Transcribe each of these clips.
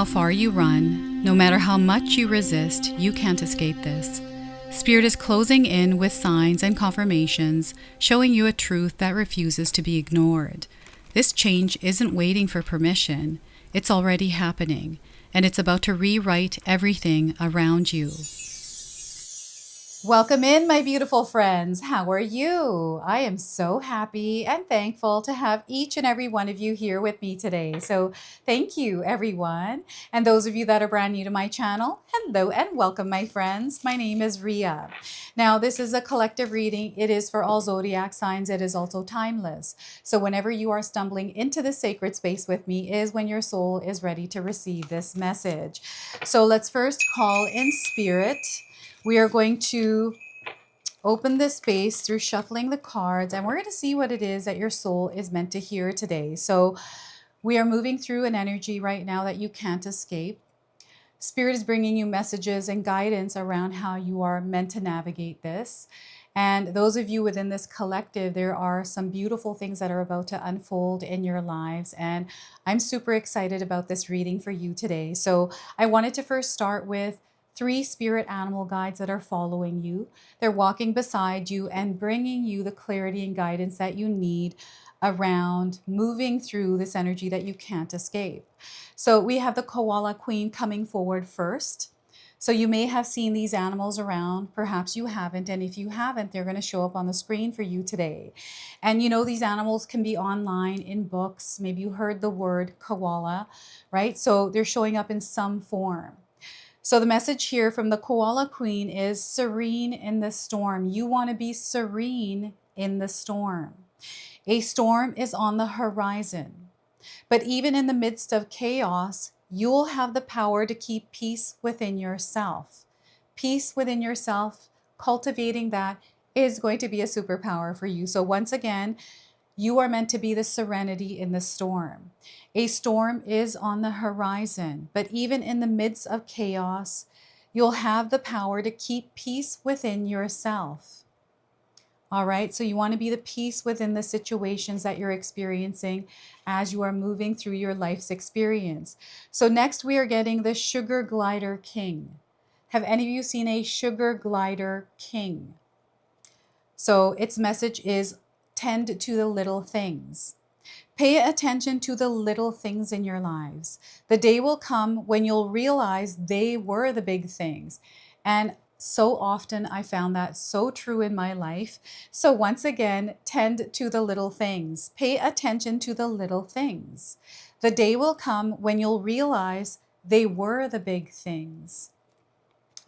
how far you run, no matter how much you resist, you can't escape this. Spirit is closing in with signs and confirmations, showing you a truth that refuses to be ignored. This change isn't waiting for permission. It's already happening, and it's about to rewrite everything around you. Welcome in, my beautiful friends. How are you? I am so happy and thankful to have each and every one of you here with me today. So thank you, everyone. And those of you that are brand new to my channel, hello and welcome, my friends. My name is Ria. Now, this is a collective reading. It is for all zodiac signs. It is also timeless. So whenever you are stumbling into the sacred space with me is when your soul is ready to receive this message. So let's first call in spirit. We are going to open this space through shuffling the cards, and we're going to see what it is that your soul is meant to hear today. So we are moving through an energy right now that you can't escape. Spirit is bringing you messages and guidance around how you are meant to navigate this. And those of you within this collective, there are some beautiful things that are about to unfold in your lives. And I'm super excited about this reading for you today. So I wanted to first start with 3 spirit animal guides that are following you. They're walking beside you and bringing you the clarity and guidance that you need around moving through this energy that you can't escape. So we have the koala queen coming forward first. So you may have seen these animals around, perhaps you haven't, and if you haven't, they're going to show up on the screen for you today. And you know, these animals can be online in books. Maybe you heard the word koala, right? So they're showing up in some form. So the message here from the koala queen is serene in the storm. You want to be serene in the storm. A storm is on the horizon. But even in the midst of chaos, you'll have the power to keep peace within yourself. Peace within yourself, cultivating that is going to be a superpower for you. So once again, you are meant to be the serenity in the storm. A storm is on the horizon, but even in the midst of chaos, you'll have the power to keep peace within yourself. All right, so you want to be the peace within the situations that you're experiencing as you are moving through your life's experience. So next we are getting the sugar glider king. Have any of you seen a sugar glider king? So its message is tend to the little things. Pay attention to the little things in your lives. The day will come when you'll realize they were the big things. And so often I found that so true in my life. So once again, tend to the little things. Pay attention to the little things. The day will come when you'll realize they were the big things.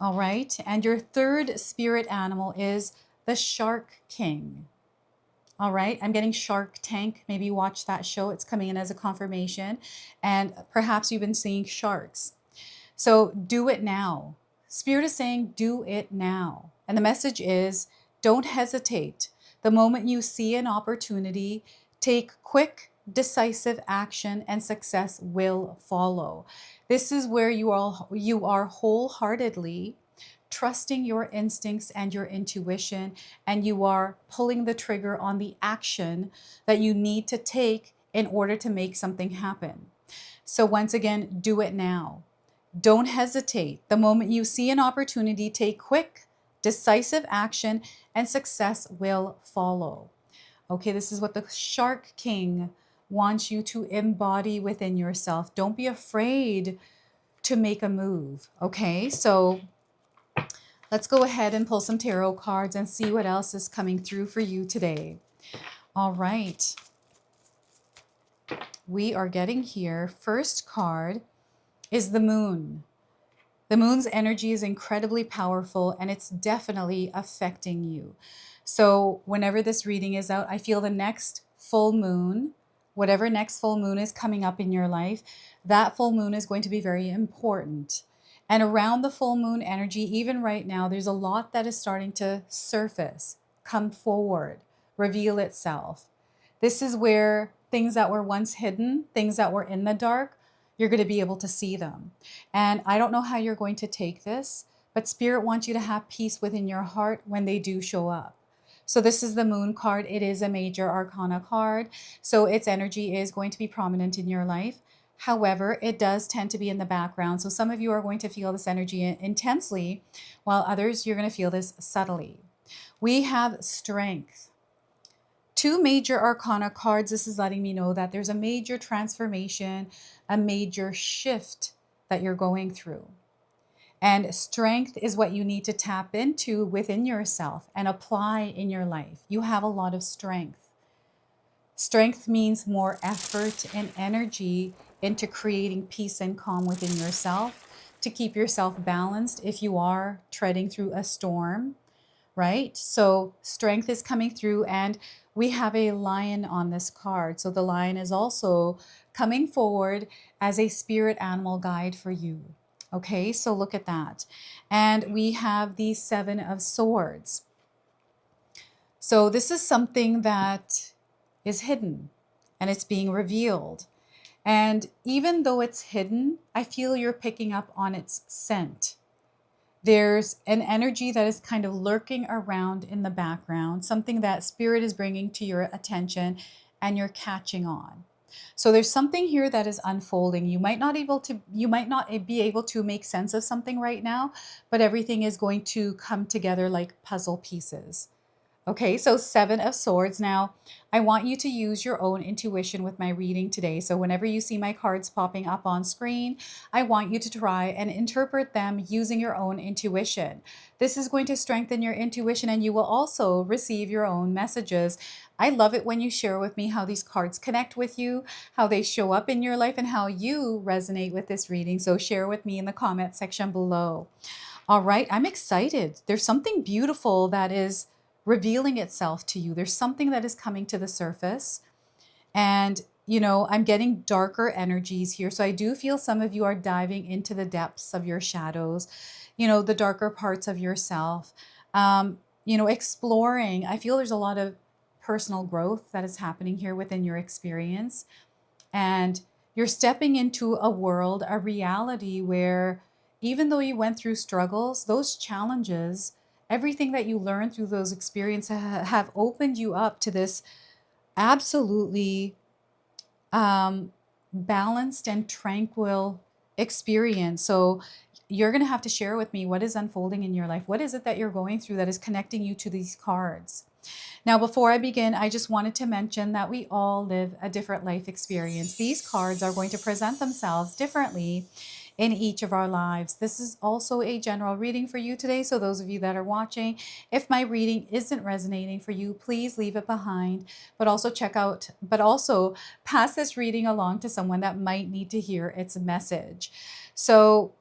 All right. And your third spirit animal is the Shark King. All right, I'm getting Shark Tank. Maybe watch that show. It's coming in as a confirmation. And perhaps you've been seeing sharks. So do it now. Spirit is saying, do it now. And the message is, don't hesitate. The moment you see an opportunity, take quick, decisive action and success will follow. This is where you are wholeheartedly trusting your instincts and your intuition, and you are pulling the trigger on the action that you need to take in order to make something happen. So once again, do it now. Don't hesitate. The moment you see an opportunity, take quick, decisive action, and success will follow. Okay, this is what the Shark King wants you to embody within yourself. Don't be afraid to make a move. Okay, so let's go ahead and pull some tarot cards and see what else is coming through for you today. All right. We are getting here. First card is the moon. The moon's energy is incredibly powerful and it's definitely affecting you. So whenever this reading is out, I feel the next full moon, whatever next full moon is coming up in your life, that full moon is going to be very important. And around the full moon energy, even right now, there's a lot that is starting to surface, come forward, reveal itself. This is where things that were once hidden, things that were in the dark, you're going to be able to see them. And I don't know how you're going to take this, but Spirit wants you to have peace within your heart when they do show up. So this is the moon card. It is a major arcana card. So its energy is going to be prominent in your life. However, it does tend to be in the background. So some of you are going to feel this energy intensely, while others, you're going to feel this subtly. We have strength. Two major arcana cards. This is letting me know that there's a major transformation, a major shift that you're going through. And strength is what you need to tap into within yourself and apply in your life. You have a lot of strength. Strength means more effort and energy into creating peace and calm within yourself to keep yourself balanced if you are treading through a storm, right? So strength is coming through, and we have a lion on this card. So the lion is also coming forward as a spirit animal guide for you. Okay, so look at that. And we have the Seven of Swords. So this is something that is hidden and it's being revealed. And even though it's hidden, I feel you're picking up on its scent. There's an energy that is kind of lurking around in the background, something that spirit is bringing to your attention and you're catching on. So there's something here that is unfolding. You might not be able to make sense of something right now, but everything is going to come together like puzzle pieces. Okay, so Seven of Swords. Now, I want you to use your own intuition with my reading today. So whenever you see my cards popping up on screen, I want you to try and interpret them using your own intuition. This is going to strengthen your intuition, and you will also receive your own messages. I love it when you share with me how these cards connect with you, how they show up in your life, and how you resonate with this reading. So share with me in the comment section below. All right, I'm excited. There's something beautiful that is revealing itself to you. There's something that is coming to the surface. And, you know, I'm getting darker energies here. So I do feel some of you are diving into the depths of your shadows, you know, the darker parts of yourself, you know, exploring. I feel there's a lot of personal growth that is happening here within your experience. And you're stepping into a world, a reality where even though you went through struggles, those challenges, everything that you learned through those experiences have opened you up to this absolutely balanced and tranquil experience. So you're going to have to share with me what is unfolding in your life. What is it that you're going through that is connecting you to these cards? Now, before I begin, I just wanted to mention that we all live a different life experience. These cards are going to present themselves differently in each of our lives. This is also a general reading for you today. So those of you that are watching, if my reading isn't resonating for you, please leave it behind, but also pass this reading along to someone that might need to hear its message. So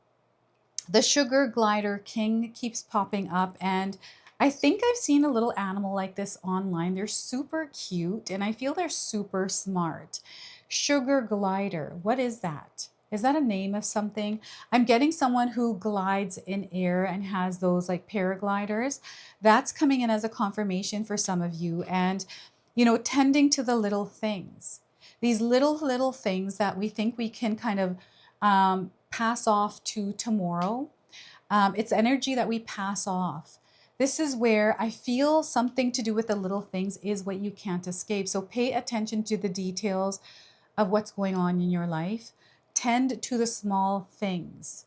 the Sugar Glider King keeps popping up, and I think I've seen a little animal like this online. They're super cute, and I feel they're super smart. Sugar Glider, what is that? Is that a name of something? I'm getting someone who glides in air and has those like paragliders. That's coming in as a confirmation for some of you. And, you know, tending to the little things. These little things that we think we can kind of pass off to tomorrow. It's energy that we pass off. This is where I feel something to do with the little things is what you can't escape. So pay attention to the details of what's going on in your life. Tend to the small things.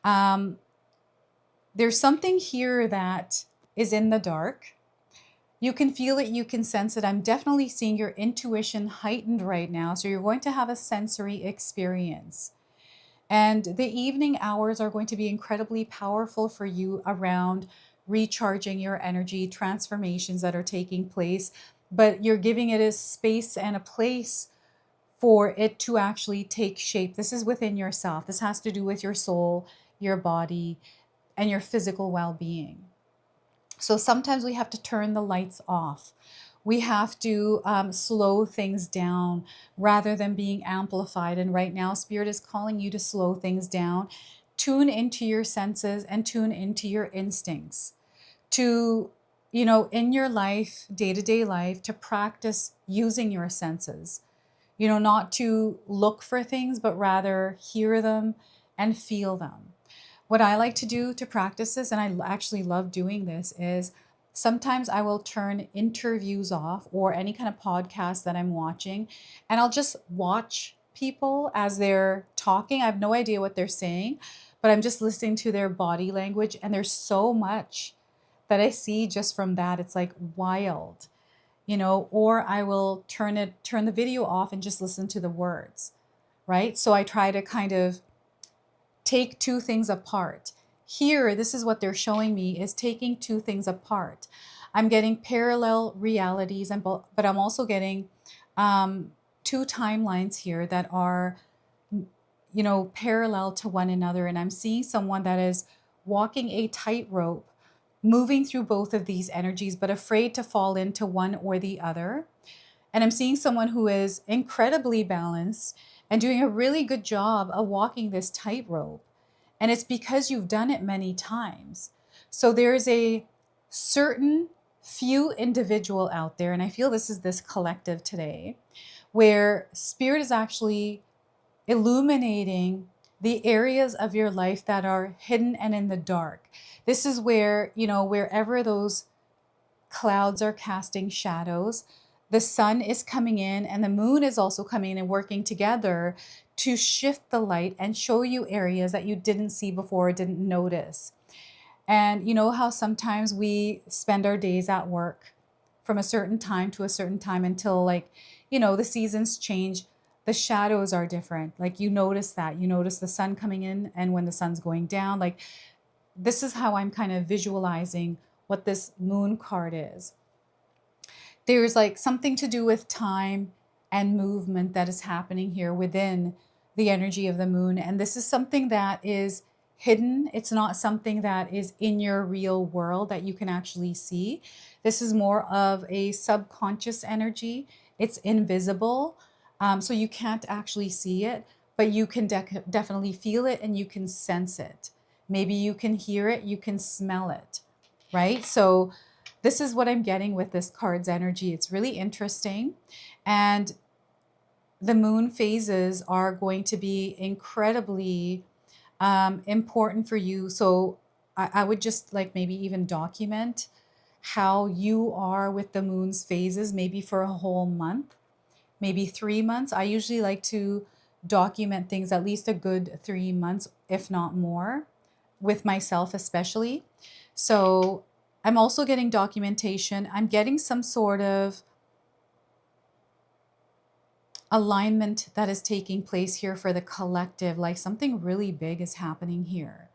There's something here that is in the dark. You can feel it, you can sense it. I'm definitely seeing your intuition heightened right now. So you're going to have a sensory experience. And the evening hours are going to be incredibly powerful for you around recharging your energy, transformations that are taking place, but you're giving it a space and a place for it to actually take shape. This is within yourself. This has to do with your soul, your body, and your physical well-being. So sometimes we have to turn the lights off. We have to slow things down rather than being amplified. And right now, Spirit is calling you to slow things down, tune into your senses and tune into your instincts. To, you know, in your life, day-to-day life, to practice using your senses. You know, not to look for things, but rather hear them and feel them. What I like to do to practice this, and I actually love doing this, is sometimes I will turn interviews off or any kind of podcast that I'm watching, and I'll just watch people as they're talking. I have no idea what they're saying, but I'm just listening to their body language. And there's so much that I see just from that. It's like wild, you know, or I will turn the video off and just listen to the words, right? So I try to kind of take two things apart. Here, this is what they're showing me, is taking two things apart. I'm getting parallel realities, but I'm also getting two timelines here that are, you know, parallel to one another. And I'm seeing someone that is walking a tightrope, moving through both of these energies, but afraid to fall into one or the other. And I'm seeing someone who is incredibly balanced and doing a really good job of walking this tightrope. And it's because you've done it many times. So there's a certain few individual out there, and I feel this is this collective today, where Spirit is actually illuminating the areas of your life that are hidden and in the dark. This is where, you know, wherever those clouds are casting shadows, the sun is coming in and the moon is also coming in and working together to shift the light and show you areas that you didn't see before, didn't notice. And you know how sometimes we spend our days at work from a certain time to a certain time until, like, you know, the seasons change, the shadows are different. Like, you notice that. You notice the sun coming in and when the sun's going down. Like, this is how I'm kind of visualizing what this moon card is. There's like something to do with time and movement that is happening here within the energy of the moon. And this is something that is hidden. It's not something that is in your real world that you can actually see. This is more of a subconscious energy. It's invisible. So you can't actually see it, but you can definitely feel it and you can sense it. Maybe you can hear it, you can smell it, right? So this is what I'm getting with this card's energy. It's really interesting. And the moon phases are going to be incredibly important for you. So I would just like maybe even document how you are with the moon's phases, maybe for a whole month, maybe 3 months. I usually like to document things at least a good 3 months, if not more, with myself especially. So I'm also getting documentation. I'm getting some sort of alignment that is taking place here for the collective, like something really big is happening here.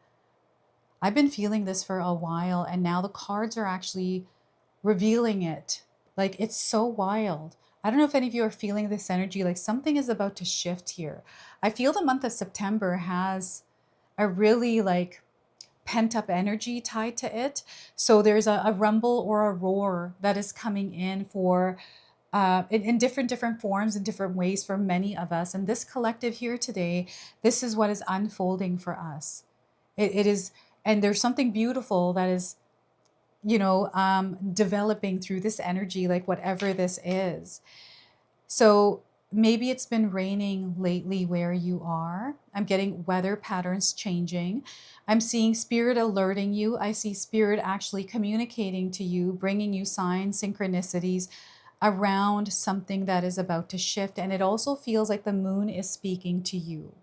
I've been feeling this for a while, and now the cards are actually revealing it. Like, it's so wild. I don't know if any of you are feeling this energy, like something is about to shift here. I feel the month of September has a really like pent up energy tied to it. So there's a rumble or a roar that is coming in for in different forms, in different ways for many of us. And this collective here today, this is what is unfolding for us. It is, and there's something beautiful that is, you know, developing through this energy, like whatever this is. So maybe it's been raining lately where you are. I'm getting weather patterns changing. I'm seeing Spirit alerting you. I see Spirit actually communicating to you, bringing you signs, synchronicities around something that is about to shift. And it also feels like the moon is speaking to you.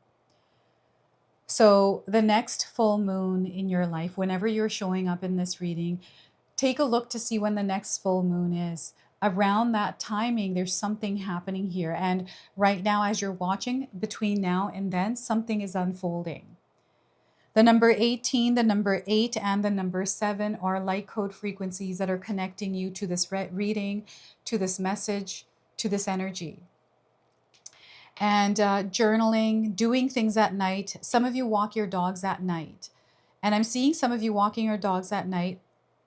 So the next full moon in your life, whenever you're showing up in this reading, take a look to see when the next full moon is. Around that timing, there's something happening here. And right now, as you're watching, between now and then, something is unfolding. The number 18, the number 8, and the number 7 are light code frequencies that are connecting you to this reading, to this message, to this energy. And journaling, doing things at night. Some of you walk your dogs at night. And I'm seeing some of you walking your dogs at night,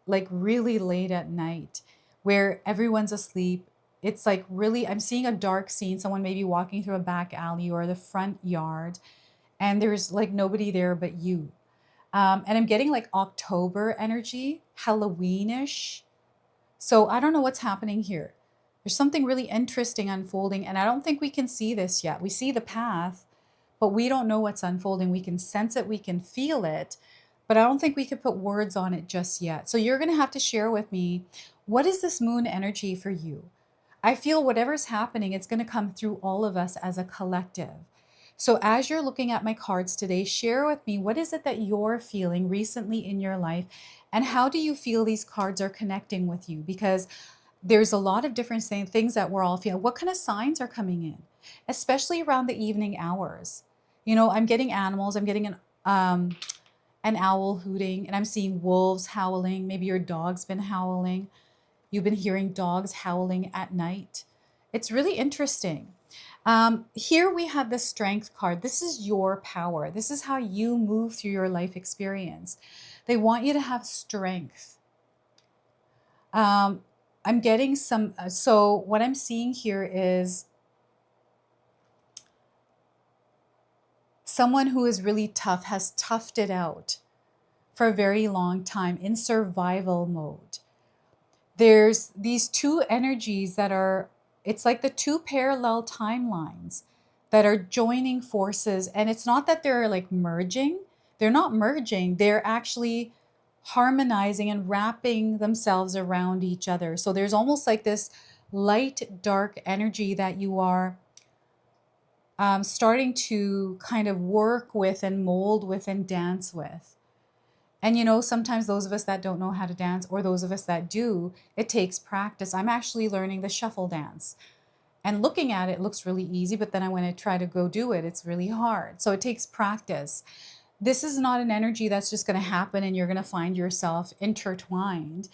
like really late at night, where everyone's asleep. It's like really, I'm seeing a dark scene, someone maybe walking through a back alley or the front yard, and there's like nobody there but you. And I'm getting like October energy, Halloweenish. So I don't know what's happening here. There's something really interesting unfolding, and I don't think we can see this yet. We see the path, but we don't know what's unfolding. We can sense it, we can feel it, but I don't think we could put words on it just yet. So you're going to have to share with me, what is this moon energy for you? I feel whatever's happening, it's going to come through all of us as a collective. So as you're looking at my cards today, share with me, what is it that you're feeling recently in your life? And how do you feel these cards are connecting with you? Because there's a lot of different things that we're all feeling. What kind of signs are coming in, especially around the evening hours? You know, I'm getting animals. I'm getting an owl hooting, and I'm seeing wolves howling. Maybe your dog's been howling. You've been hearing dogs howling at night. It's really interesting. Here we have the Strength card. This is your power. This is how you move through your life experience. They want you to have strength. I'm getting some, so what I'm seeing here is someone who is really tough, has toughed it out for a very long time in survival mode. There's these two energies that are, it's like the two parallel timelines that are joining forces. And it's not that they're like merging. They're not merging. They're actually harmonizing and wrapping themselves around each other. So there's almost like this light, dark energy that you are starting to kind of work with and mold with and dance with. And you know, sometimes those of us that don't know how to dance, or those of us that do, it takes practice. I'm actually learning the shuffle dance. And looking at it, it looks really easy, but then when I try to go do it, it's really hard. So it takes practice. This is not an energy that's just going to happen and you're going to find yourself intertwined.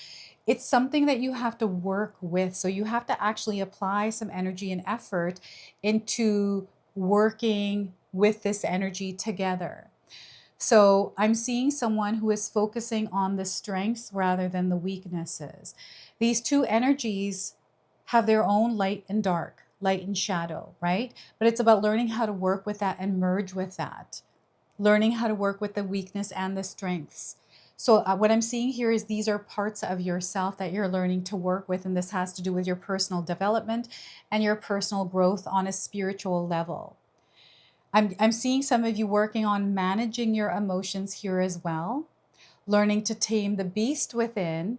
It's something that you have to work with. So you have to actually apply some energy and effort into working with this energy together. So I'm seeing someone who is focusing on the strengths rather than the weaknesses. These two energies have their own light and dark, light and shadow, right? But it's about learning how to work with that and merge with that. Learning how to work with the weakness and the strengths. So what I'm seeing here is these are parts of yourself that you're learning to work with. And this has to do with your personal development and your personal growth on a spiritual level. I'm seeing some of you working on managing your emotions here as well, learning to tame the beast within,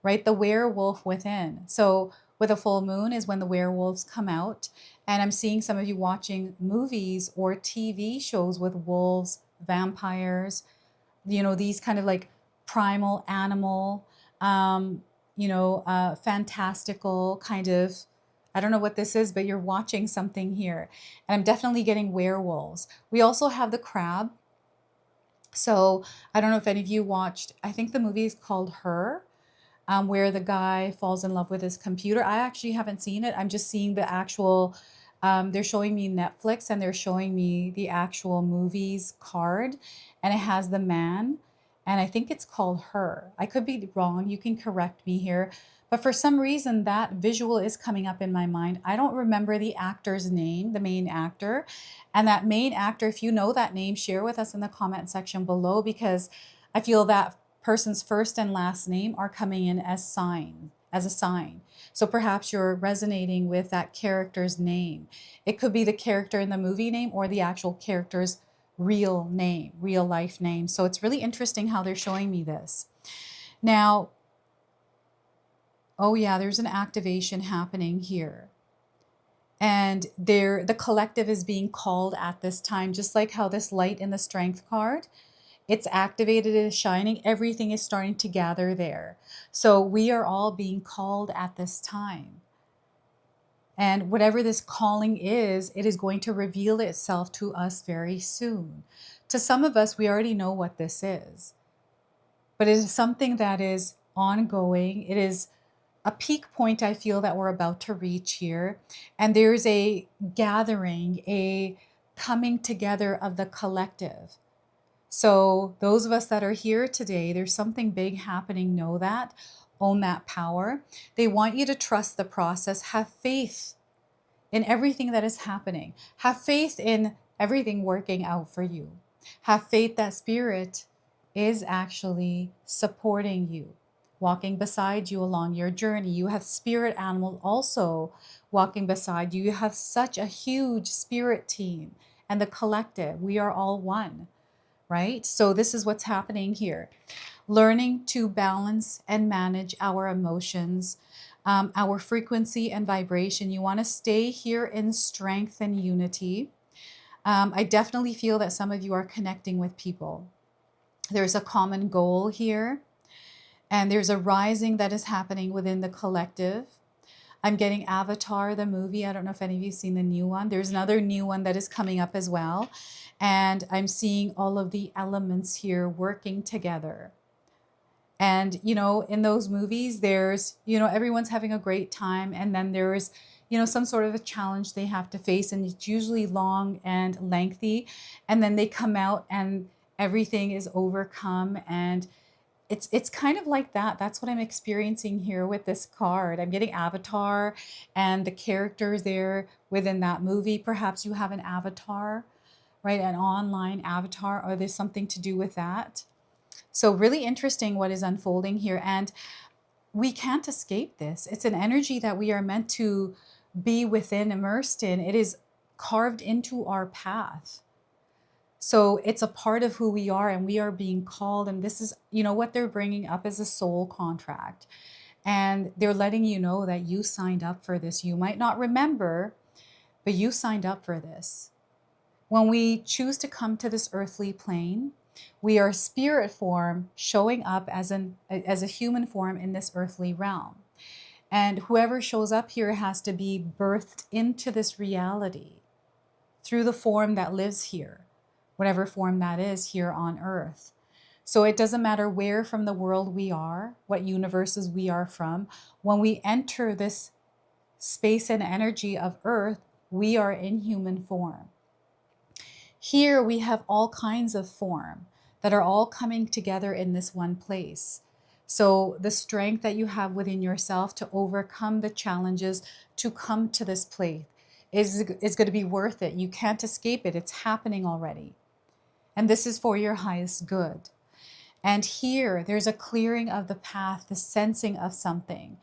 right? The werewolf within. So with a full moon is when the werewolves come out. And I'm seeing some of you watching movies or TV shows with wolves, vampires, you know, these kind of like primal animal, fantastical kind of, I don't know what this is, but you're watching something here. And I'm definitely getting werewolves. We also have the crab. So I don't know if any of you watched, I think the movie is called Her, where the guy falls in love with his computer. I actually haven't seen it. I'm just seeing the actual, they're showing me Netflix and they're showing me the actual movie's card, and it has the man, and I think it's called Her. I could be wrong. You can correct me here. But for some reason, that visual is coming up in my mind. I don't remember the actor's name, the main actor. And that main actor, if you know that name, share with us in the comment section below, because I feel that person's first and last name are coming in as a sign. So perhaps you're resonating with that character's name. It could be the character in the movie name or the actual character's real name, real life name. So it's really interesting how they're showing me this. Now, oh yeah, there's an activation happening here. And the collective is being called at this time, just like how this light in the strength card, it's activated, it is shining, everything is starting to gather there. So we are all being called at this time. And whatever this calling is, it is going to reveal itself to us very soon. To some of us, we already know what this is. But it is something that is ongoing. It is a peak point I feel that we're about to reach here. And there's a gathering, a coming together of the collective. So those of us that are here today, there's something big happening. Know that. Own that power. They want you to trust the process. Have faith in everything that is happening. Have faith in everything working out for you. Have faith that spirit is actually supporting you, walking beside you along your journey. You have spirit animals also walking beside you. You have such a huge spirit team and the collective. We are all one. Right? So this is what's happening here. Learning to balance and manage our emotions. our frequency and vibration. You want to stay here in strength and unity. I definitely feel that some of you are connecting with people. There's a common goal here, and there's a rising that is happening within the collective. I'm getting Avatar, the movie. I don't know if any of you have seen the new one. There's another new one that is coming up as well. And I'm seeing all of the elements here working together. And, you know, in those movies, there's, you know, everyone's having a great time. And then there's, you know, some sort of a challenge they have to face. And it's usually long and lengthy. And then they come out and everything is overcome. And it's kind of like that. That's what I'm experiencing here with this card. I'm getting Avatar and the characters there within that movie. Perhaps you have an avatar, right? An online avatar, or there's something to do with that. So really interesting what is unfolding here. And we can't escape this. It's an energy that we are meant to be within, immersed in. It is carved into our path. So it's a part of who we are, and we are being called. And this is, you know, what they're bringing up as a soul contract. And they're letting you know that you signed up for this. You might not remember, but you signed up for this. When we choose to come to this earthly plane, we are spirit form showing up as a human form in this earthly realm. And whoever shows up here has to be birthed into this reality through the form that lives here, whatever form that is here on earth. So it doesn't matter where from the world we are, what universes we are from. When we enter this space and energy of earth, we are in human form. Here we have all kinds of form that are all coming together in this one place. So the strength that you have within yourself to overcome the challenges to come to this place is going to be worth it. You can't escape it. It's happening already. And this is for your highest good. And here, there's a clearing of the path, the sensing of something.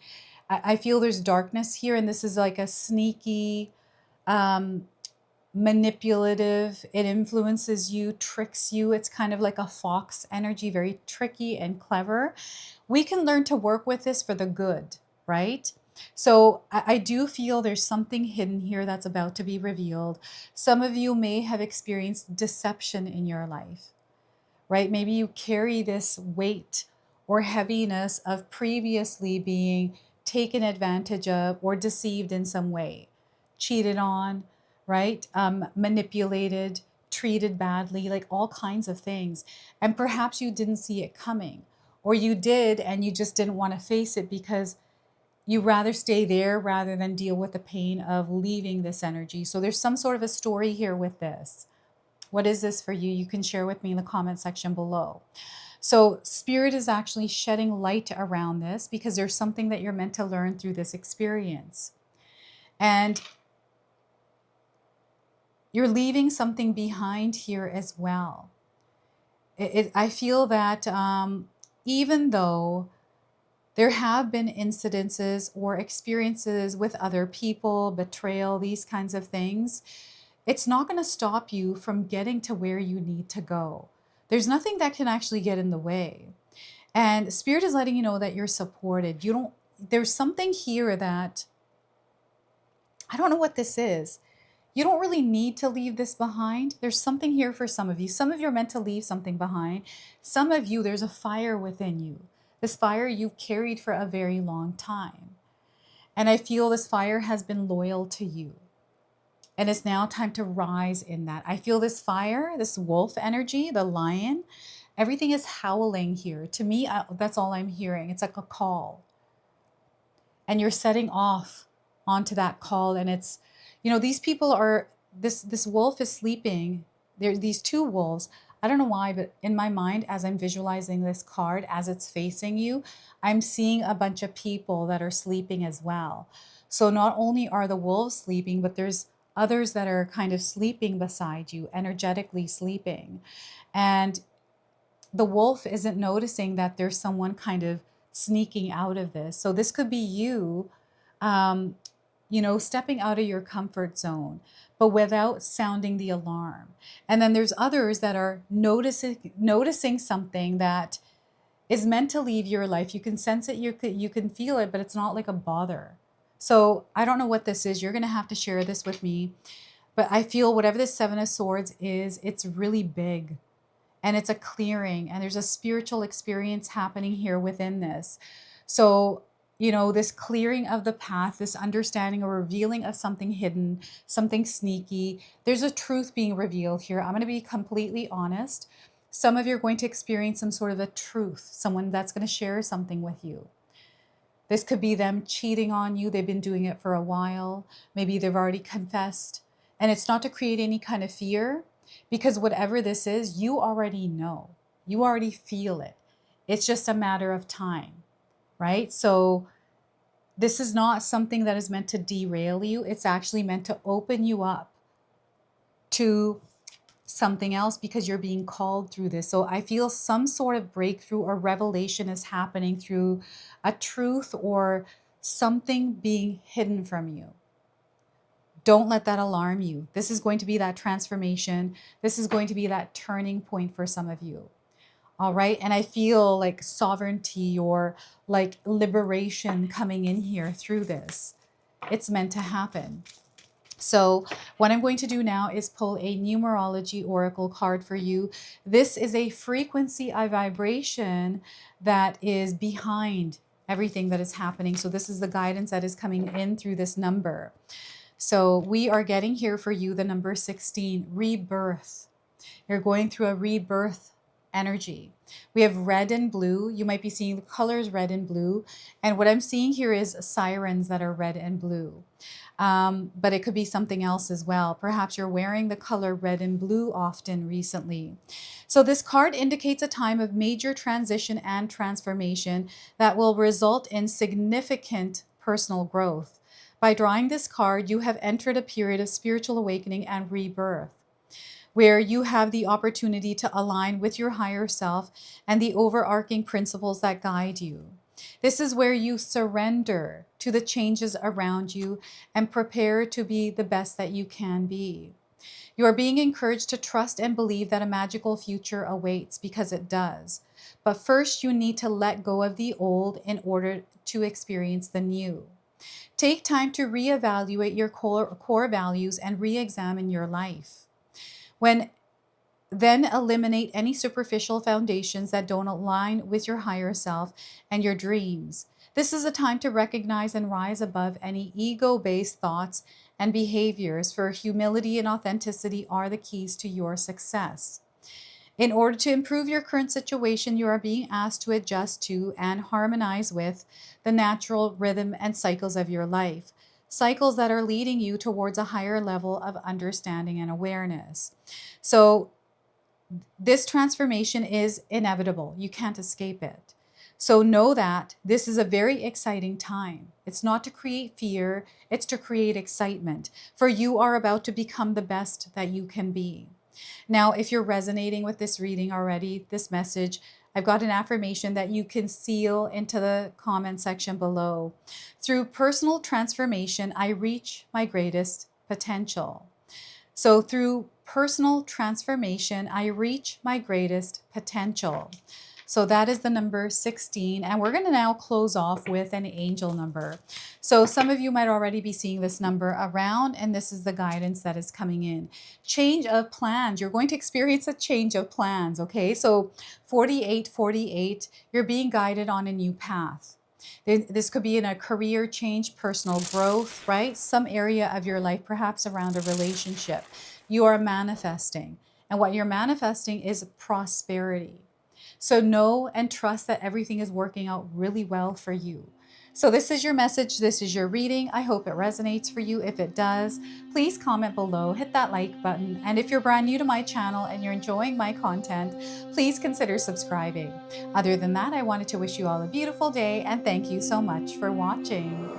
I feel there's darkness here, and this is like a sneaky, manipulative. It influences you, tricks you. It's kind of like a fox energy, very tricky and clever. We can learn to work with this for the good, right? So I do feel there's something hidden here that's about to be revealed. Some of you may have experienced deception in your life, right? Maybe you carry this weight or heaviness of previously being taken advantage of or deceived in some way, cheated on, right? Manipulated, treated badly, like all kinds of things. And perhaps you didn't see it coming, or you did and you just didn't want to face it because you rather stay there rather than deal with the pain of leaving this energy. So there's some sort of a story here with this. What is this for you? You can share with me in the comment section below. So Spirit is actually shedding light around this because there's something that you're meant to learn through this experience. And you're leaving something behind here as well. I feel that even though there have been incidences or experiences with other people, betrayal, these kinds of things, it's not going to stop you from getting to where you need to go. There's nothing that can actually get in the way. And Spirit is letting you know that you're supported. There's something here that, I don't know what this is. You don't really need to leave this behind. There's something here for some of you. Some of you are meant to leave something behind. Some of you, there's a fire within you. This fire you've carried for a very long time. And I feel this fire has been loyal to you. And it's now time to rise in that. I feel this fire, this wolf energy, the lion, everything is howling here. To me, that's all I'm hearing. It's like a call. And you're setting off onto that call. And it's, you know, these people are, this wolf is sleeping. There, these two wolves. I don't know why, but in my mind, as I'm visualizing this card, as it's facing you, I'm seeing a bunch of people that are sleeping as well. So not only are the wolves sleeping, but there's others that are kind of sleeping beside you, energetically sleeping. And the wolf isn't noticing that there's someone kind of sneaking out of this. So this could be you, you know, stepping out of your comfort zone, but without sounding the alarm. And then there's others that are noticing something that is meant to leave your life. You can sense it, you can feel it, but it's not like a bother. So I don't know what this is. You're going to have to share this with me. But I feel whatever the Seven of Swords is, it's really big. And it's a clearing. And there's a spiritual experience happening here within this. So, you know, this clearing of the path, this understanding or revealing of something hidden, something sneaky. There's a truth being revealed here. I'm going to be completely honest. Some of you are going to experience some sort of a truth, someone that's going to share something with you. This could be them cheating on you. They've been doing it for a while. Maybe they've already confessed. And it's not to create any kind of fear, because whatever this is, you already know. You already feel it. It's just a matter of time, right? So this is not something that is meant to derail you. It's actually meant to open you up to something else, because you're being called through this. So I feel some sort of breakthrough or revelation is happening through a truth or something being hidden from you. Don't let that alarm you. This is going to be that transformation. This is going to be that turning point for some of you. All right. And I feel like sovereignty or like liberation coming in here through this. It's meant to happen. So what I'm going to do now is pull a numerology oracle card for you. This is a frequency, a vibration that is behind everything that is happening. So this is the guidance that is coming in through this number. So we are getting here for you the number 16, rebirth. You're going through a rebirth energy. We have red and blue. You might be seeing the colors red and blue. And what I'm seeing here is sirens that are red and blue. But it could be something else as well. Perhaps you're wearing the color red and blue often recently. So this card indicates a time of major transition and transformation that will result in significant personal growth. By drawing this card, you have entered a period of spiritual awakening and rebirth, where you have the opportunity to align with your higher self and the overarching principles that guide you. This is where you surrender to the changes around you and prepare to be the best that you can be. You are being encouraged to trust and believe that a magical future awaits, because it does. But first, you need to let go of the old in order to experience the new. Take time to reevaluate your core values and re-examine your life. Then eliminate any superficial foundations that don't align with your higher self and your dreams. This is a time to recognize and rise above any ego-based thoughts and behaviors, for humility and authenticity are the keys to your success. In order to improve your current situation, you are being asked to adjust to and harmonize with the natural rhythm and cycles of your life, cycles that are leading you towards a higher level of understanding and awareness. So this transformation is inevitable. You can't escape it. So know that this is a very exciting time. It's not to create fear, it's to create excitement, for you are about to become the best that you can be. Now, if you're resonating with this reading already, this message, I've got an affirmation that you can seal into the comment section below. Through personal transformation, I reach my greatest potential. So through personal transformation, I reach my greatest potential. So that is the number 16. And we're going to now close off with an angel number. So some of you might already be seeing this number around, and this is the guidance that is coming in. Change of plans. You're going to experience a change of plans, okay? So 4848, you're being guided on a new path. This could be in a career change, personal growth, right? Some area of your life, perhaps around a relationship. You are manifesting. And what you're manifesting is prosperity. So know and trust that everything is working out really well for you. So this is your message. This is your reading. I hope it resonates for you. If it does, please comment below, hit that like button. And if you're brand new to my channel and you're enjoying my content, please consider subscribing. Other than that, I wanted to wish you all a beautiful day and thank you so much for watching.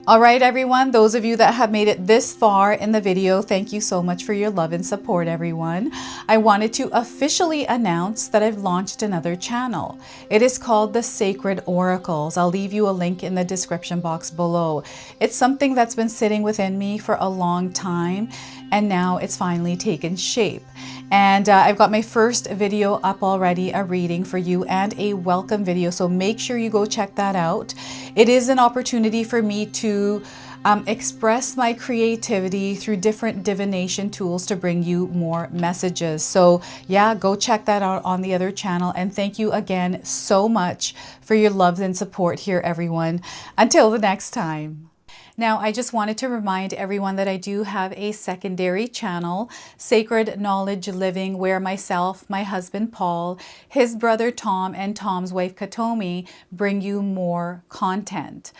All right, everyone, those of you that have made it this far in the video, thank you so much for your love and support, everyone. I wanted to officially announce that I've launched another channel. It is called The Sacred Oracles. I'll leave you a link in the description box below. It's something that's been sitting within me for a long time, and now it's finally taken shape. And I've got my first video up already, a reading for you and a welcome video. So make sure you go check that out. It is an opportunity for me to express my creativity through different divination tools to bring you more messages. So yeah, go check that out on the other channel. And thank you again so much for your love and support here, everyone. Until the next time. Now, I just wanted to remind everyone that I do have a secondary channel, Sacred Knowledge Living, where myself, my husband Paul, his brother Tom, and Tom's wife Katomi bring you more content.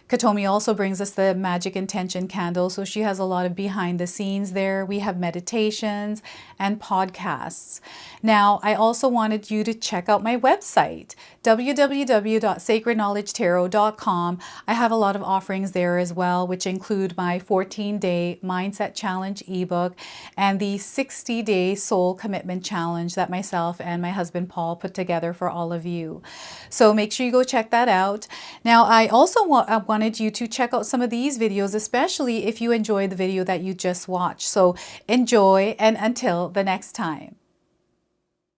Katomi also brings us the Magic Intention candle, so she has a lot of behind the scenes there. We have meditations and podcasts. Now, I also wanted you to check out my website, www.sacredknowledgetarot.com. I have a lot of offerings there as well, which include my 14-day Mindset Challenge ebook and the 60-day Soul Commitment Challenge that myself and my husband Paul put together for all of you. So make sure you go check that out. Now, I also wanted you to check out some of these videos, especially if you enjoyed the video that you just watched. So enjoy, and until the next time.